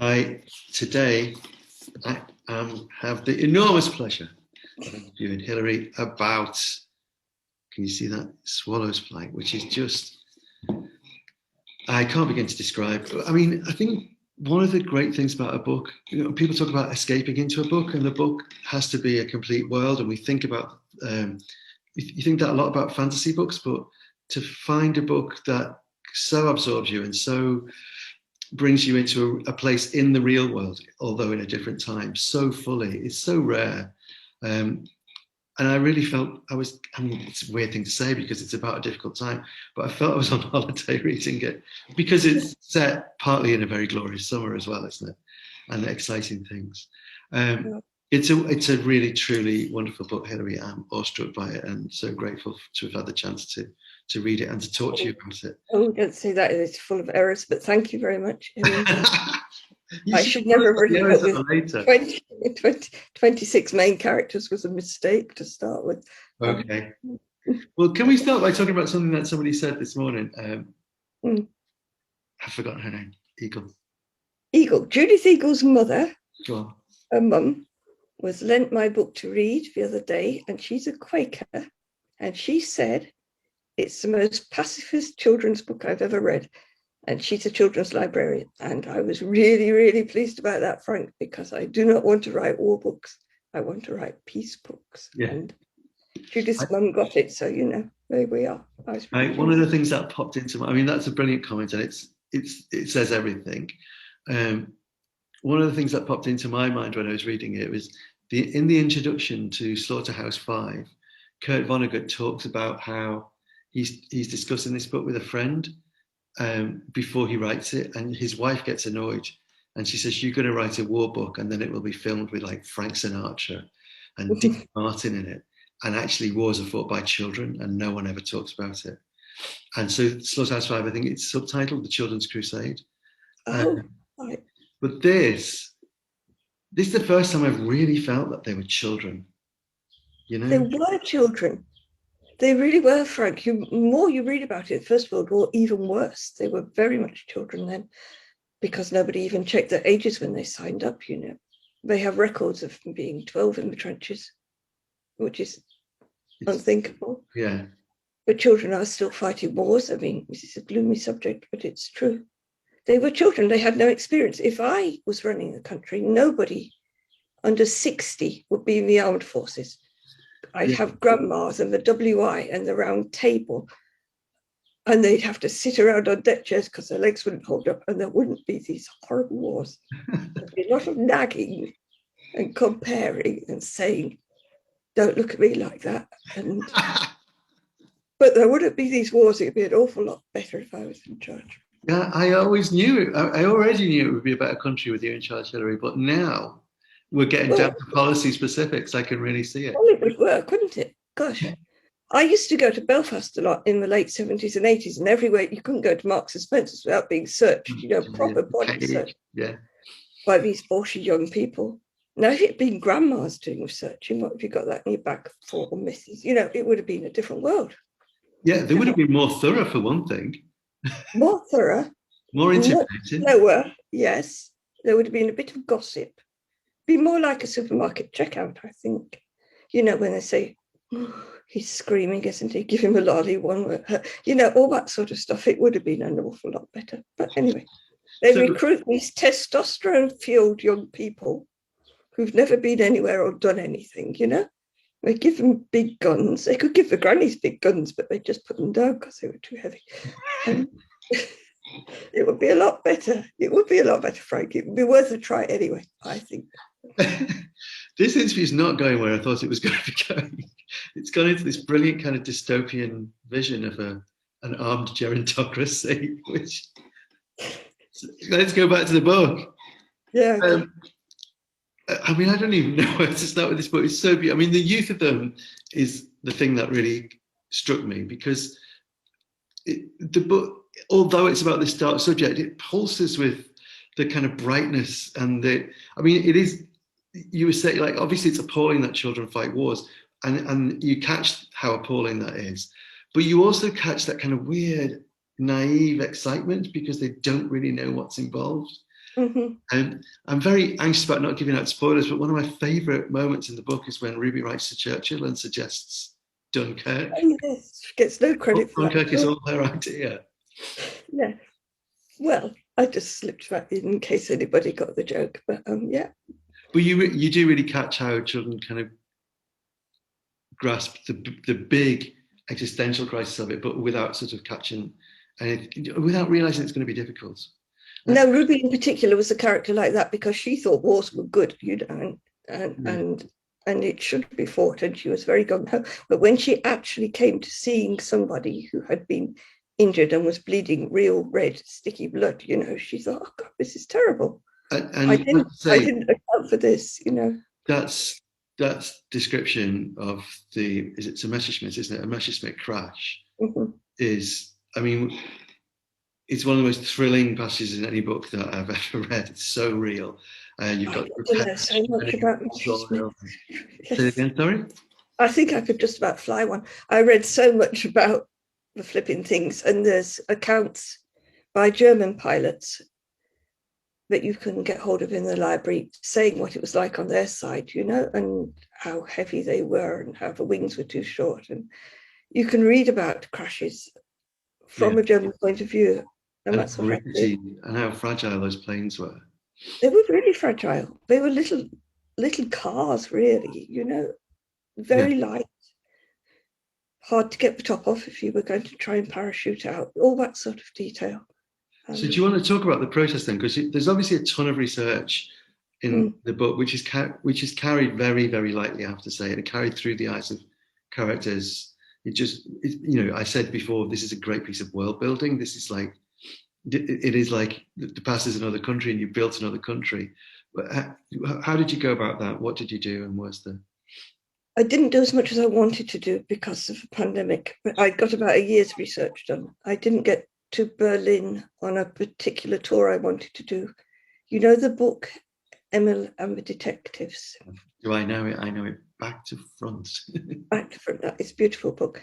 Today I have the enormous pleasure of interviewing Hilary about, can you see that, swallow's flight, which is just, I can't begin to describe. I mean, I think one of the great things about a book, people talk about escaping into a book, and the book has to be a complete world. And we think about, you think that a lot about fantasy books, but to find a book that so absorbs you and so brings you into a place in the real world, although in a different time, so fully, it's so rare. And I really felt I mean, it's a weird thing to say because it's about a difficult time, but I felt I was on holiday reading it because it's set partly in a very glorious summer as well, isn't it? And exciting things. It's a really, truly wonderful book, Hilary. I'm awestruck by it and so grateful to have had the chance to read it and to talk to you about it. Oh, don't say that. It's full of errors, but thank you very much. I should never have written it with 26 main characters was a mistake to start with. Okay. Well, can we start by talking about something that somebody said this morning? I've forgotten her name. Eagle. Judith Eagle's mother, her mum, was lent my book to read the other day, and she's a Quaker, and she said it's the most pacifist children's book I've ever read. And she's a children's librarian. And I was really, really pleased about that, Frank, because I do not want to write war books. I want to write peace books. Yeah. And Judith's mum got it. So, there we are. One of the things that popped into my, I mean, that's a brilliant comment, and it says everything. One of the things that popped into my mind when I was reading it was in the introduction to Slaughterhouse-Five, Kurt Vonnegut talks about how he's discussing this book with a friend before he writes it, and his wife gets annoyed and she says, you're going to write a war book and then it will be filmed with like Frank Sinatra and Dean Martin in it, and actually wars are fought by children and no one ever talks about it. And so Slaughterhouse-Five, I think it's subtitled The Children's Crusade. But this is the first time I've really felt that they were children. They were children. They really were, Frank. The more you read about it, First World War, even worse. They were very much children then, because nobody even checked their ages when they signed up, They have records of them being 12 in the trenches, which is unthinkable. Yeah. But children are still fighting wars. I mean, this is a gloomy subject, but it's true. They were children. They had no experience. If I was running the country, nobody under 60 would be in the armed forces. I'd have grandmas and the WI and the round table, and they'd have to sit around on deck chairs because their legs wouldn't hold up, and there wouldn't be these horrible wars. There'd be a lot of nagging and comparing and saying, don't look at me like that. But there wouldn't be these wars. It'd be an awful lot better if I was in charge. Yeah, I always knew it. I already knew it would be a better country with you in charge, Hilary, but now we're getting down to policy specifics. I can really see it. Well, it would work, wouldn't it? Gosh. I used to go to Belfast a lot in the late 70s and 80s, and everywhere you couldn't go to Marks and Spencer's without being searched, proper body search by these bullshit young people. Now, if it'd been grandmas doing researching, what have you got that in your back for, or missus? It would have been a different world. Yeah, they would have been more thorough, for one thing. More thorough. More intimidating. Slower, yes. There would have been a bit of gossip. Be more like a supermarket checkout, I think. When they say, oh, he's screaming, isn't he? Give him a lolly, one word. All that sort of stuff. It would have been an awful lot better. But anyway, they recruit these testosterone-fueled young people who've never been anywhere or done anything, They give them big guns. They could give the grannies big guns, but they just put them down because they were too heavy. It would be a lot better. It would be a lot better, Frank. It would be worth a try anyway, I think. This interview is not going where I thought it was going to be going. It's gone into this brilliant kind of dystopian vision of an armed gerontocracy, which, let's go back to the book. Yeah. I mean, I don't even know where to start with this book. It's so beautiful. I mean, the youth of them is the thing that really struck me, because the book, although it's about this dark subject, it pulses with the kind of brightness and it is, you were saying, like, obviously it's appalling that children fight wars, and you catch how appalling that is, but you also catch that kind of weird, naive excitement because they don't really know what's involved. Mhm. And I'm very anxious about not giving out spoilers, but one of my favourite moments in the book is when Ruby writes to Churchill and suggests Dunkirk. Oh, yes, she gets no credit for that Dunkirk at is all. all her idea. Yeah. Well, I just slipped that in case anybody got the joke. But yeah. But you do really catch how children kind of grasp the big existential crisis of it, but without sort of catching, and without realizing it's going to be difficult. No, Ruby in particular was a character like that because she thought wars were good, you know, and it should be fought, and she was very gung ho. But when she actually came to seeing somebody who had been injured and was bleeding real red, sticky blood, you know, she thought, "Oh God, this is terrible. And I you have didn't, to I say didn't account for this, you know." that's description of it's a Messerschmitt, isn't it? A Messerschmitt crash Mhm. is, I mean, it's one of the most thrilling passages in any book that I've ever read. It's so real. You've got I want to know so much about Mrs. Smith. soil. Say it Yes. again, sorry. I think I could just about fly one. I read so much about the flipping things, and there's accounts by German pilots that you can get hold of in the library saying what it was like on their side, you know, and how heavy they were and how the wings were too short. And you can read about crashes Yeah, from a German point of view. And and that's how what I did. rickety and how fragile those planes were. They were really fragile. They were little cars, really, you know, Yeah. very light, hard to get the top off if you were going to try and parachute out, all that sort of detail. So do you want to talk about the process then? Because there's obviously a ton of research in the book, which is carried very, very lightly, I have to say, and carried through the eyes of characters. You know, I said before, this is a great piece of world building. This is like, it is like the past is another country and you built another country. But how did you go about that? What did you do, and where's the? I didn't do as much as I wanted to do because of the pandemic, but I got about a year's research done. I didn't get to Berlin on a particular tour I wanted to do. You know the book Emil and the Detectives? Do I know it? I know it back to front. Back from that, it's a beautiful book.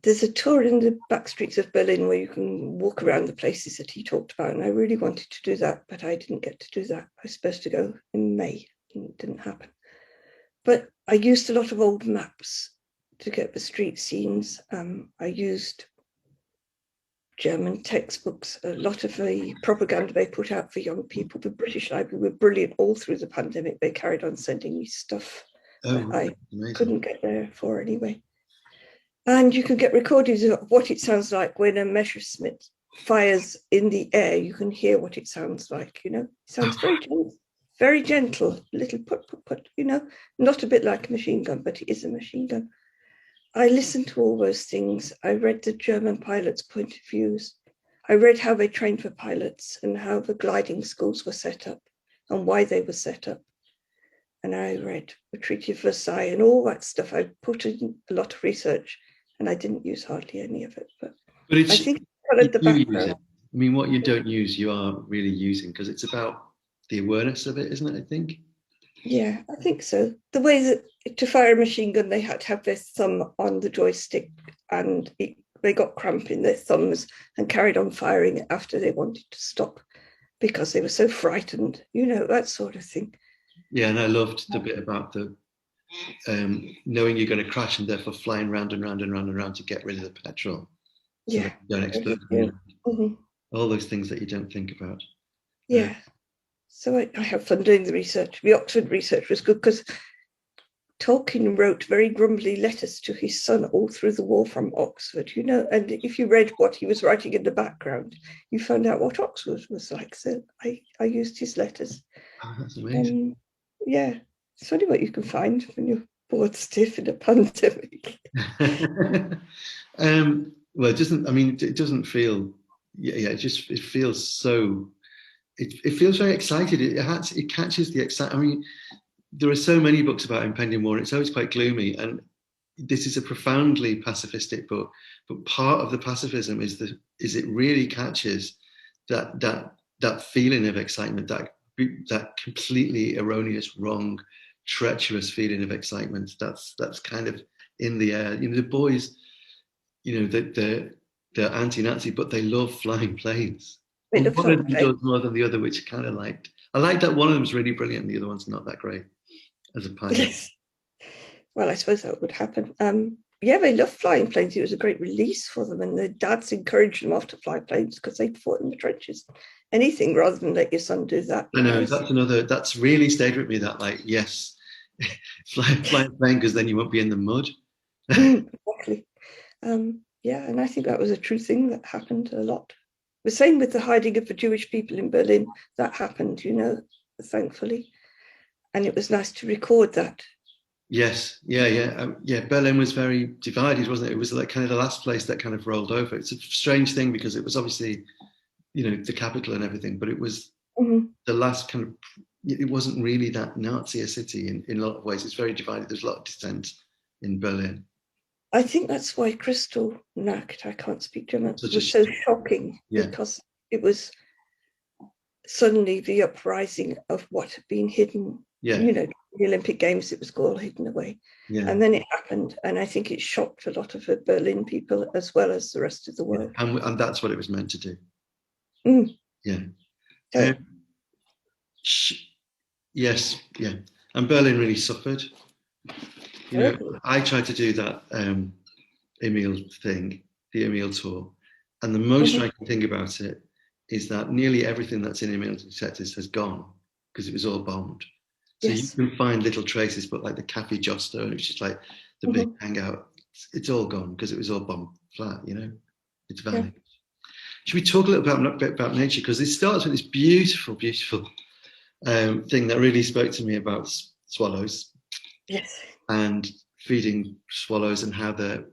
There's a tour in the back streets of Berlin where you can walk around the places that he talked about, and I really wanted to do that, but I didn't get to do that. I was supposed to go in May, and it didn't happen. But I used a lot of old maps to get the street scenes. I used German textbooks. A lot of the propaganda they put out for young people, the British Library were brilliant all through the pandemic. They carried on sending me stuff that I Amazing. couldn't get there for anyway. And you can get recordings of what it sounds like when a Messerschmitt fires in the air. You can hear what it sounds like, you know. It sounds very gentle, little put, you know, not a bit like a machine gun, but it is a machine gun. I listened to all those things. I read the German pilots' point of views. I read how they trained for pilots and how the gliding schools were set up and why they were set up. And I read the Treaty of Versailles and all that stuff. I put in a lot of research and I didn't use hardly any of it. But I think it you coloured the do use background. it. I mean, what you don't use, you are really using, because it's about the awareness of it, isn't it? I think. Yeah, I think so. The way that to fire a machine gun, they had to have their thumb on the joystick and they got cramp in their thumbs and carried on firing it after they wanted to stop because they were so frightened, you know, that sort of thing. Yeah, and I loved the bit about the knowing you're going to crash and therefore flying round and round and round and round to get rid of the petrol, so Yeah. that you don't explode. Mm-hmm. All those things that you don't think about. Yeah. So I have fun doing the research. The Oxford research was good because Tolkien wrote very grumbly letters to his son all through the war from Oxford, you know, and if you read what he was writing in the background, you found out what Oxford was like. So I used his letters. Oh, that's amazing. Yeah, it's funny what you can find when you're bored stiff in a pandemic. Well, it doesn't. I mean, it doesn't feel. Yeah, it feels so. It feels very excited. It catches the excitement. I mean, there are so many books about impending war. It's always quite gloomy, and this is a profoundly pacifistic book. But part of the pacifism is it really catches that feeling of excitement, that completely erroneous, wrong, treacherous feeling of excitement. That's kind of in the air. You know, the boys, you know, they're anti-Nazi, but they love flying planes. It But looks one of like them does more than the other, which I kind of liked. I like that one of them's really brilliant and the other one's not that great as a pilot. yes. Well, I suppose that would happen. Yeah, they love flying planes. It was a great release for them, and their dads encouraged them off to fly planes because they'd fought in the trenches. Anything rather than let your son do that. I know that's really stayed with me. That yes, fly a plane because then you won't be in the mud. Exactly. Yeah, and I think that was a true thing that happened a lot. The same with the hiding of the Jewish people in Berlin. That happened, thankfully. And it was nice to record that. Yes, yeah. Berlin was very divided, wasn't it? It was like kind of the last place that kind of rolled over. It's a strange thing because it was obviously, the capital and everything, but it was the last kind of. It wasn't really that Nazi a city in a lot of ways. It's very divided. There's a lot of dissent in Berlin. I think that's why Kristallnacht, I can't speak German, was so shocking, because it was suddenly the uprising of what had been hidden. The Olympic Games, it was all hidden away. And then it happened, and I think it shocked a lot of the Berlin people as well as the rest of the world. And that's what it was meant to do. Yes, and Berlin really suffered. I tried to do that Emil thing, the Emil tour, and the most striking thing about it is that nearly everything that's in Emil's sectors has gone because it was all bombed. So you can find little traces, but like the Cafe Josto, which is like the big hangout, it's all gone because it was all bombed flat. It's vanished. Should we talk a little bit about nature? Because it starts with this beautiful, beautiful thing that really spoke to me about swallows. Yes. And feeding swallows and how they're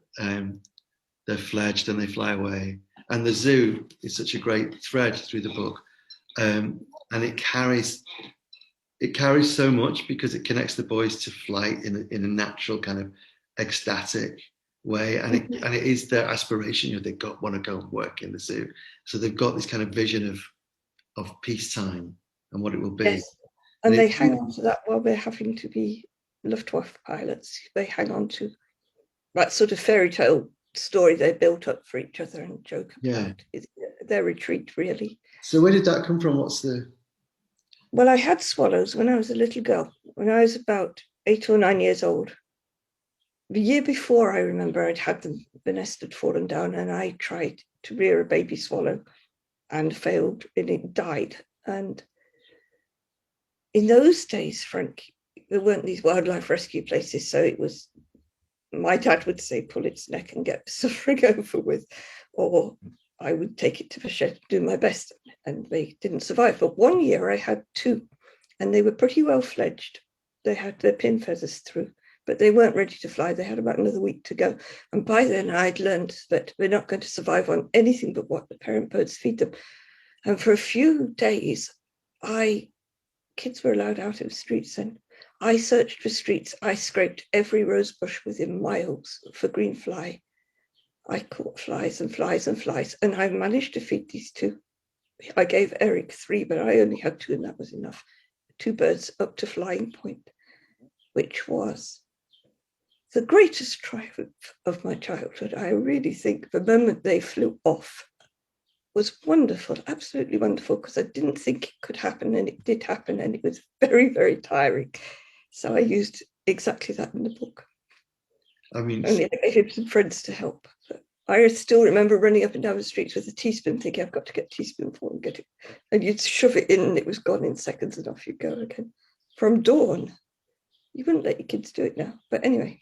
fledged and they fly away. And the zoo is such a great thread through the book, and it carries so much because it connects the boys to flight in a natural kind of ecstatic way, and it is their aspiration. They want to go and work in the zoo, so they've got this kind of vision of peacetime and what it will be. Yes. And they hang on to that while they're having to be Luftwaffe pilots. They hang on to that sort of fairy tale story they built up for each other and joke about. It's their retreat, really. So where did that come from? Well, I had swallows when I was a little girl, when I was about 8 or 9 years old. The year before, I remember I'd had them, the nest had fallen down, and I tried to rear a baby swallow and failed, and it died. And in those days, Frank, there weren't these wildlife rescue places, so it was, my dad would say, pull its neck and get the suffering over with, or I would take it to the shed, do my best, and they didn't survive. But one year I had 2, and they were pretty well fledged. They had their pin feathers through, but they weren't ready to fly. They had about another week to go. And by then I'd learned that they're not going to survive on anything but what the parent birds feed them. And for a few days, kids were allowed out of the streets, and I searched for streets. I scraped every rose bush within miles for green fly. I caught flies and flies and flies, and I managed to feed these 2. I gave Eric 3, but I only had 2, and that was enough. 2 birds up to flying point, which was the greatest triumph of my childhood. I really think the moment they flew off was wonderful, absolutely wonderful, because I didn't think it could happen, and it did happen, and it was very, very tiring. So I used exactly that in the book. I mean, only I gave some friends to help. But I still remember running up and down the streets with a teaspoon, thinking I've got to get a teaspoonful and get it. And you'd shove it in, and it was gone in seconds, and off you go again. From dawn. You wouldn't let your kids do it now. But anyway.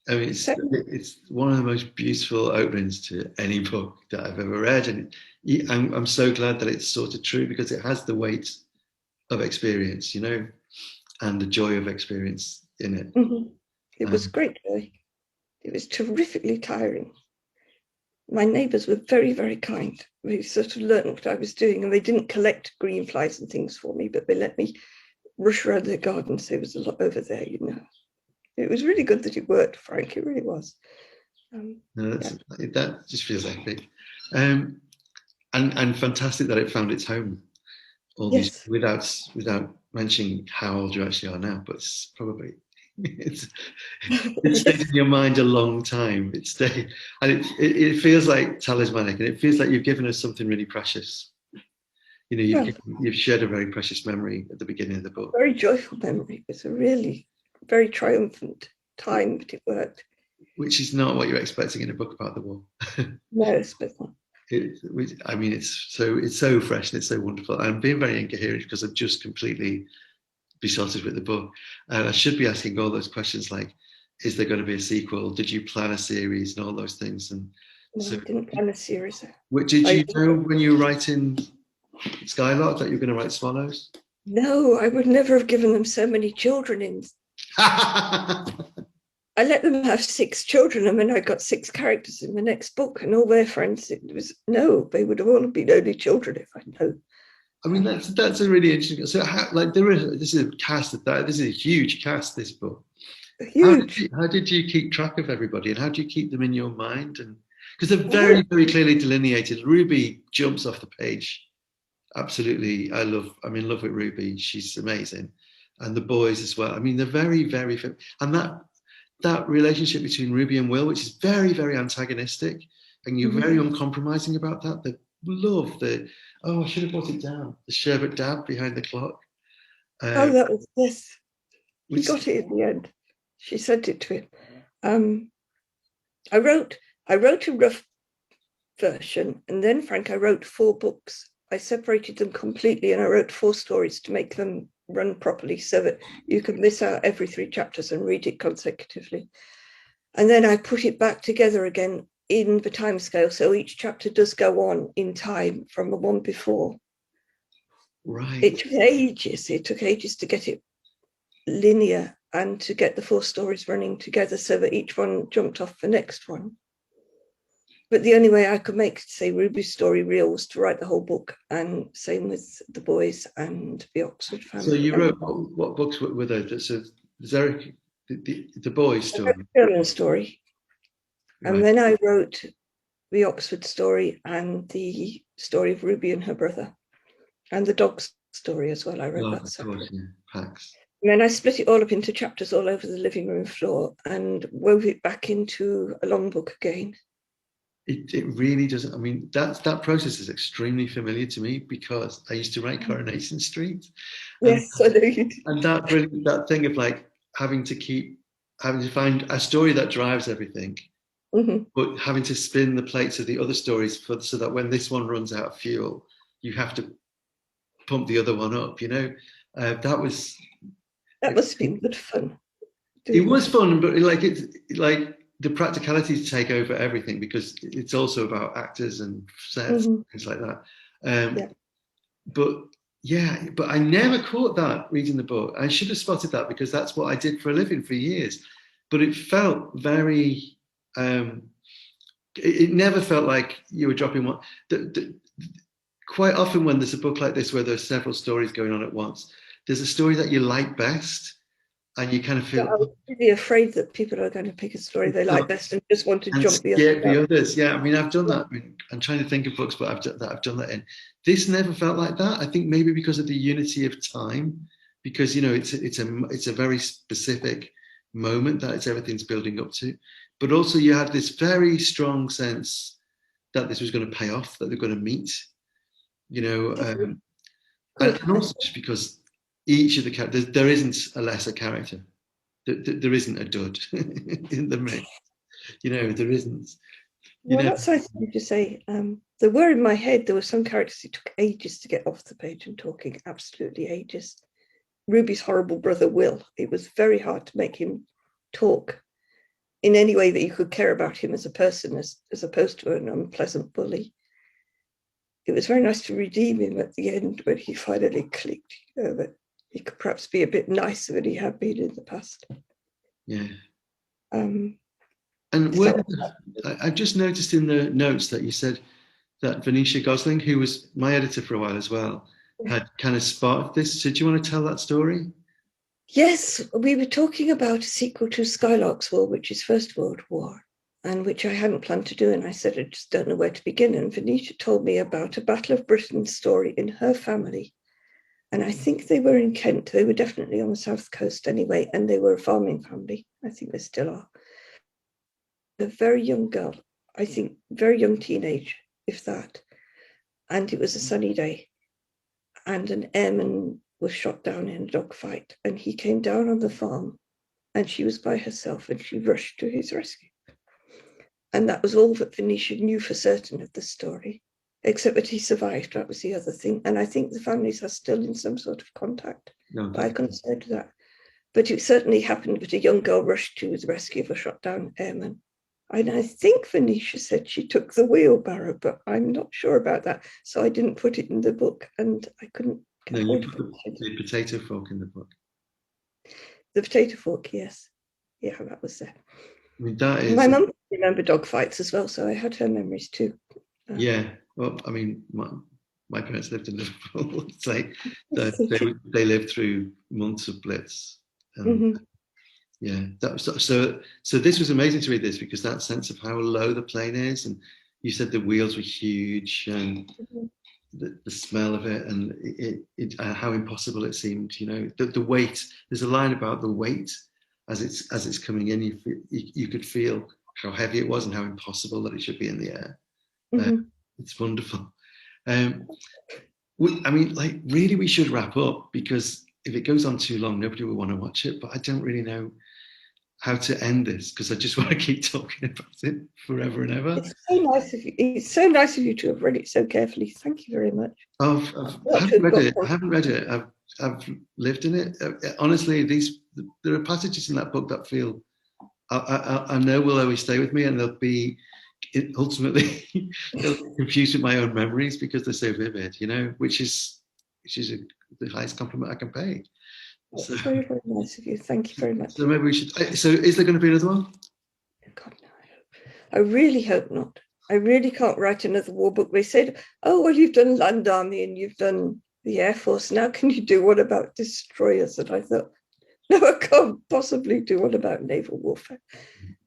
I mean, it's one of the most beautiful openings to any book that I've ever read, and I'm so glad that it's sort of true, because it has the weight of experience, and the joy of experience in it. It was great joy. It was terrifically tiring. My neighbours were very, very kind. They sort of learned what I was doing, and they didn't collect green flies and things for me, but they let me rush around their gardens. There was a lot over there, It was really good that it worked, Frank. It really was. That just feels epic, and fantastic that it found its home. These, without mentioning how old you actually are now, but it's probably it's stayed in your mind a long time. It stayed, and it feels like talismanic, and it feels like you've given us something really precious. You know, Well, you've shared a very precious memory at the beginning of the book, very joyful memory. It was a really very triumphant time, but it worked. which is not what you're expecting in a book about the war. No, it's but not. I mean, it's so fresh and it's so wonderful. I'm being very incoherent because I'm just completely besotted with the book, and I should be asking all those questions like, is there going to be a sequel? Did you plan a series and all those things? And No, so, I didn't plan a series. did you I know when you were writing Skylark that you were going to write Swallows? No, I would never have given them so many children in. I let them have 6 children, and then I got 6 characters in the next book, and all their friends. It was no, they would have all been only children if I'd known. I mean, that's a really interesting. So, this is a cast. This is a huge cast. This book. Huge. How did you keep track of everybody, and how do you keep them in your mind? And because they're very, very clearly delineated. Ruby jumps off the page. Absolutely, I'm in love with Ruby. She's amazing, and the boys as well. I mean, they're very, very, and that relationship between Ruby and Will, which is very, very antagonistic, and you're very uncompromising about that. The love, I should have brought it down. The sherbet dab behind the clock. That was this. He got it in the end. She sent it to him. I wrote a rough version, and then Frank, I wrote 4 books. I separated them completely, and I wrote 4 stories to make them run properly so that you could miss out every 3 chapters and read it consecutively. And then I put it back together again in the time scale, so each chapter does go on in time from the one before. Right. It took ages. It took ages to get it linear and to get the 4 stories running together so that each one jumped off the next one. But the only way I could make, say, Ruby's story real was to write the whole book, and same with the boys and the Oxford family. So you wrote what books were those? So Zarek, the boys' story. The children's story. Right. And then I wrote the Oxford story and the story of Ruby and her brother, and the dog's story as well. I wrote that separately. Yeah. Pax. And then I split it all up into chapters all over the living room floor and wove it back into a long book again. It really doesn't. I mean, that process is extremely familiar to me because I used to write Coronation Street. Yes, I know you do. And that thing of like having to find a story that drives everything, but having to spin the plates of the other stories so that when this one runs out of fuel, you have to pump the other one up. You know, that must have been good fun. It was fun, but the practicalities take over everything because it's also about actors and sets and things like that. But I never caught that reading the book. I should have spotted that because that's what I did for a living for years. But it felt very. It never felt like you were dropping one. Quite often, when there's a book like this where there's several stories going on at once, there's a story that you like best. And you kind of feel. I was really afraid that people are going to pick a story they like best and just want to jump the others. Yeah, I mean, I've done that. I mean, I'm trying to think of books, but I've done that in. This never felt like that. I think maybe because of the unity of time, because it's a very specific moment that everything's building up to, but also you had this very strong sense that this was going to pay off, that they're going to meet, and also just because. Each of the characters, there isn't a lesser character. There isn't a dud in the mix. There isn't. That's nice of you to say. There were in my head, there were some characters who took ages to get off the page and talking, absolutely ages. Ruby's horrible brother, Will. It was very hard to make him talk in any way that you could care about him as a person, as opposed to an unpleasant bully. It was very nice to redeem him at the end when he finally clicked, that he could perhaps be a bit nicer than he had been in the past. Yeah. And I just noticed in the notes that you said that Venetia Gosling, who was my editor for a while as well, had kind of sparked this. So do you want to tell that story? Yes, we were talking about a sequel to Skylark's War, which is First World War, and which I hadn't planned to do. And I said, I just don't know where to begin. And Venetia told me about a Battle of Britain story in her family. And I think they were in Kent. They were definitely on the south coast anyway, and they were a farming family. I think they still are. A very young girl, I think very young teenage, if that. And it was a sunny day. and an airman was shot down in a dogfight, and he came down on the farm, and she was by herself, and she rushed to his rescue. And that was all that Venetia knew for certain of the story, except that he survived. That was the other thing. And I think the families are still in some sort of contact. No, But I couldn't say to that. But it certainly happened that a young girl rushed to his rescue of a shot down airman. And I think Venetia said she took the wheelbarrow, but I'm not sure about that. So I didn't put it in the book, and I couldn't no, get you hold of put it. the potato fork in the book. The potato fork, yes. Yeah, that was there. I mean, that is. My mum remembered dog fights as well, so I had her memories too. Yeah, well, I mean, my parents lived in Liverpool. It's like they lived through months of blitz. And yeah, that was so this was amazing to read this, because that sense of how low the plane is, and you said the wheels were huge, and the smell of it, and how impossible it seemed. You know, the weight. There's a line about the weight as it's coming in. You could feel how heavy it was and how impossible that it should be in the air. It's wonderful. I mean, like, really, we should wrap up, because if it goes on too long, nobody will want to watch it. But I don't really know how to end this, because I just want to keep talking about it forever and ever. It's so nice of you. It's so nice of you to have read it so carefully. Thank you very much. I haven't read it. I haven't read it. I've lived in it. Honestly, there are passages in that book that feel I know will always stay with me, and they'll be ultimately they'll be confused with my own memories, because they're so vivid. You know, which is the highest compliment I can pay. That's very, very nice of you. Thank you very much. So maybe we should. So is there going to be another one? God, no, I really hope not. I really can't write another war book. They said, "Oh, well, you've done Land Army and you've done the Air Force. Now can you do one about destroyers?" And I thought, no, I can't possibly do one about naval warfare.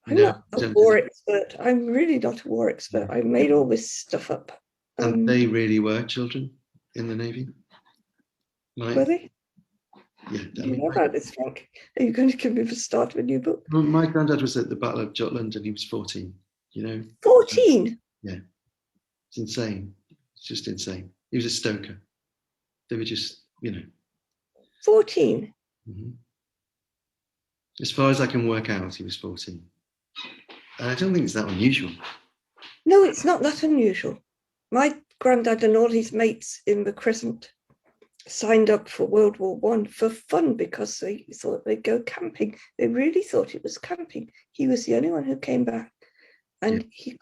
I'm not a war expert. I'm really not a war expert. I made all this stuff up. And they really were children in the Navy? Were they? Yeah. Do you know about this, Frank? Are you going to give me the start of a new book? Well, my granddad was at the Battle of Jutland, and he was 14, you know? 14? Yeah. It's insane. It's just insane. He was a stoker. They were just, 14? Mm-hmm. As far as I can work out, he was 14. And I don't think it's that unusual. No, it's not that unusual. My granddad and all his mates in the Crescent signed up for World War I for fun, because they thought they'd go camping. They really thought it was camping. He was the only one who came back, and he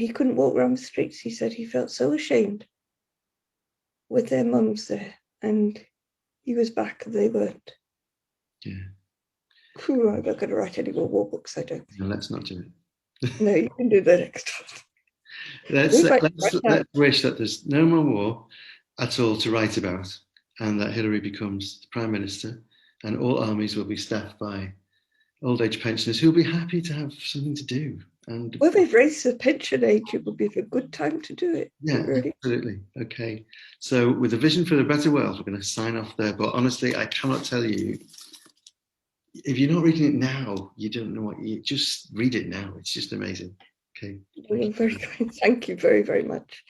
couldn't walk around the streets. He said he felt so ashamed with their mums there, and he was back and they weren't. Yeah. Ooh, I'm not going to write any more war books, I don't think. No, let's not do it. No, you can do that next time. Let's wish that there's no more war at all to write about, and that Hilary becomes the Prime Minister, and all armies will be staffed by old age pensioners who will be happy to have something to do. And well, they've raised the pension age. It would be a good time to do it. Yeah, really. Absolutely. Okay. So with a vision for a better world, we're going to sign off there. But honestly, I cannot tell you, if you're not reading it now, you don't know what you just read it now. It's just amazing. Okay. Well, very kind. Thank you very, very much.